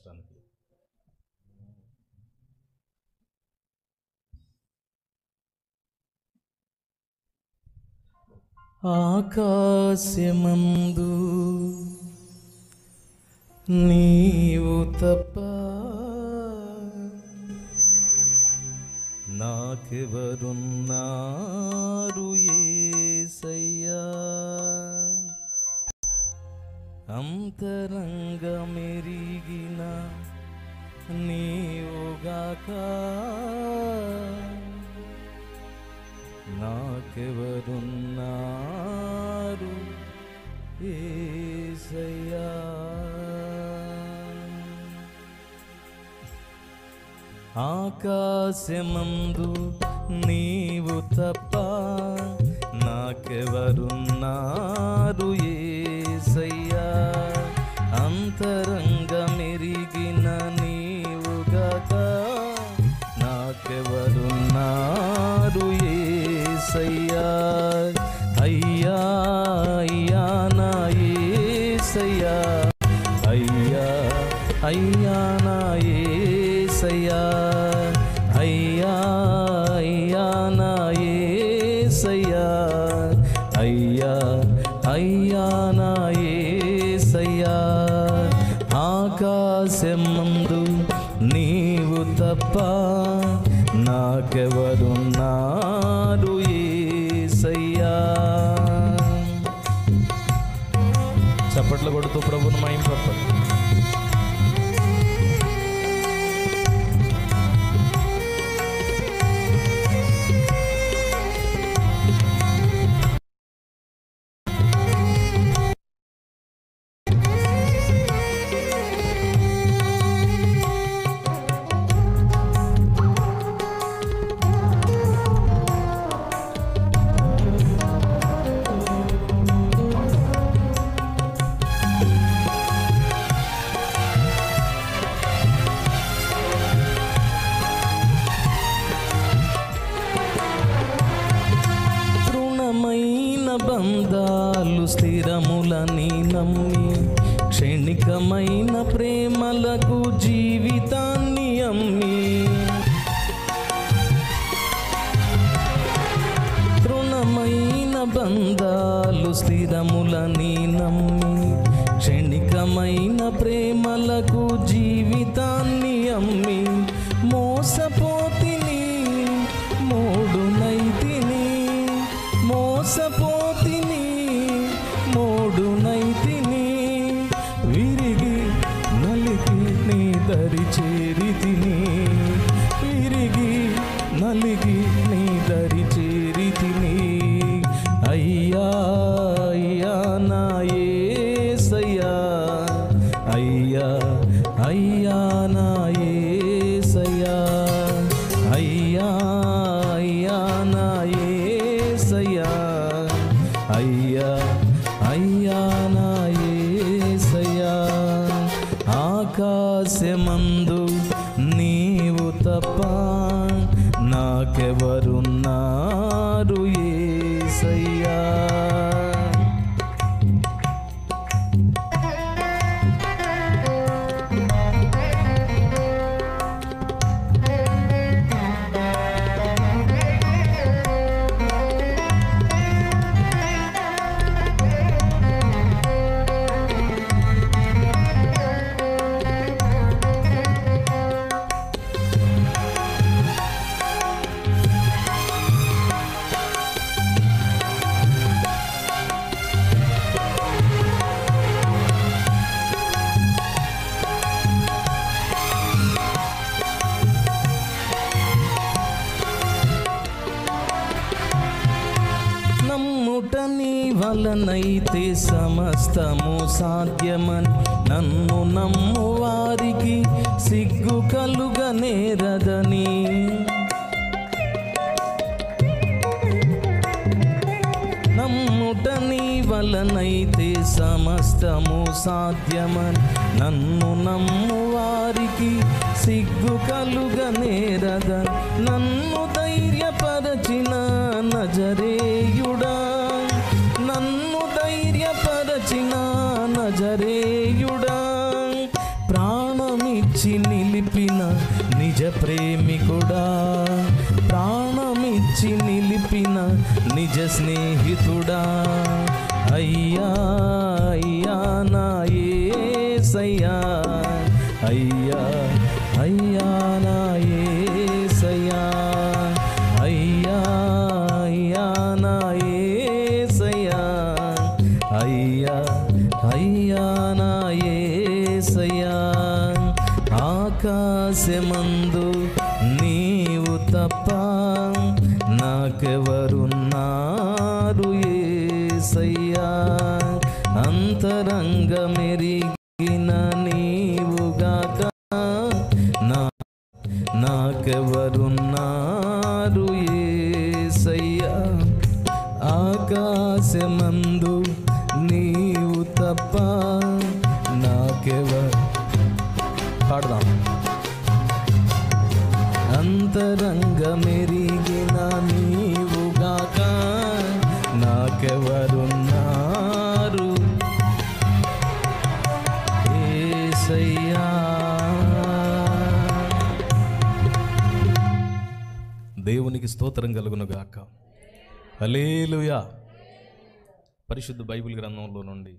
రాష్ట్రానికి. ఆకాశమందు నీవు తప్ప నాకెవరున్నారు యేసయ్యా, అంతరంగమెరిగిన నీవుగాక నాకెవరున్నారు యేసయ్యా. ఆకాశమందు నీవు తప్ప నాకెవరున్నారు యేసయ్యా, అంతరంగమెరిగిన నీవుగాక నాకెవరున్నారు యేసయ్యా. అయ్యా అయ్యా నా యేసయ్యా, అయ్యా అయ్యా నా యేసయ్యా, అయ్యా అయ్యా నా యేసయ్యా, అయ్యా అయ్యా నా యేసయ్యా. ఆకాశమందు నీవు తప్ప నాకెవరున్నారు యేసయ్యా. చప్పట్లు కొడుతూ ప్రభువును మహిమపరచండి. బంధాలు స్థిరములని నమ్మి క్షణికమైన ప్రేమలకు జీవితాన్ని అమ్మి, తృణమైన బంధాలు స్థిరములని నమ్మి క్షణికమైన ప్రేమలకు జీవితాన్ని అమ్మి, మోసపోతిని మోడునైతిని, మోసపోతిని మోడునైతిని, విరిగి నలిగి నీ దరి చేరితిని, విరిగి నలిగి నీ దరి చేరితిని. అయ్యా అయ్యా నా యేసయ్యా, అయ్యా అయ్యా నా యేసయ్యా, అయ్యా అయ్యా నా యేసయ్యా, అయ్యా అయ్యా నా యేసయ్యా. ఆకాశమందు నీవు తప్ప నాకెవరున్నారు యేసయ్యా. నమ్ముటని వలనైతే సమస్తము సాధ్యమని నన్ను నమ్ము వారికి సిగ్గు కలుగనేరదని, నమ్ముటని వలనైతే సమస్తము సాధ్యమని నన్ను నమ్ము వారికి సిగ్గు కలుగనేరదని, నన్ను ధైర్యపరచిన నజరేయుడా, నన్ను ధైర్యపరచిన నజరేయుడా, ప్రాణమి ప్రాణమిచ్చి నిలిపిన నిజ ప్రేమికుడా, ప్రాణమిచ్చి నిలిపిన నిజ స్నేహితుడా, అయ్యా అయ్యా నా యేసయ్యా, అయ్యా అయ్యా నా యేసయ్యా, అయ్యా అయ్యా నా యేసయ్యా, అయ్యా అయ్యా నా యేసయ్యా. ఆకాశమందు నీవు తప్ప నాకెవరున్నారు యేసయ్యా, అంతరంగమెరిగిన నీవుగాక నాకెవరున్నారు యేసయ్యా. ఆకాశమందు నీవు తప్ప పాడదాం. అంతరంగమెరిగిన నీవుగాక నాకెవరున్నారు యేసయ్యా. దేవునికి స్తోత్రం కలుగునుగాక. హల్లెలూయా. పరిశుద్ధ బైబిల్ గ్రంథంలో నుండి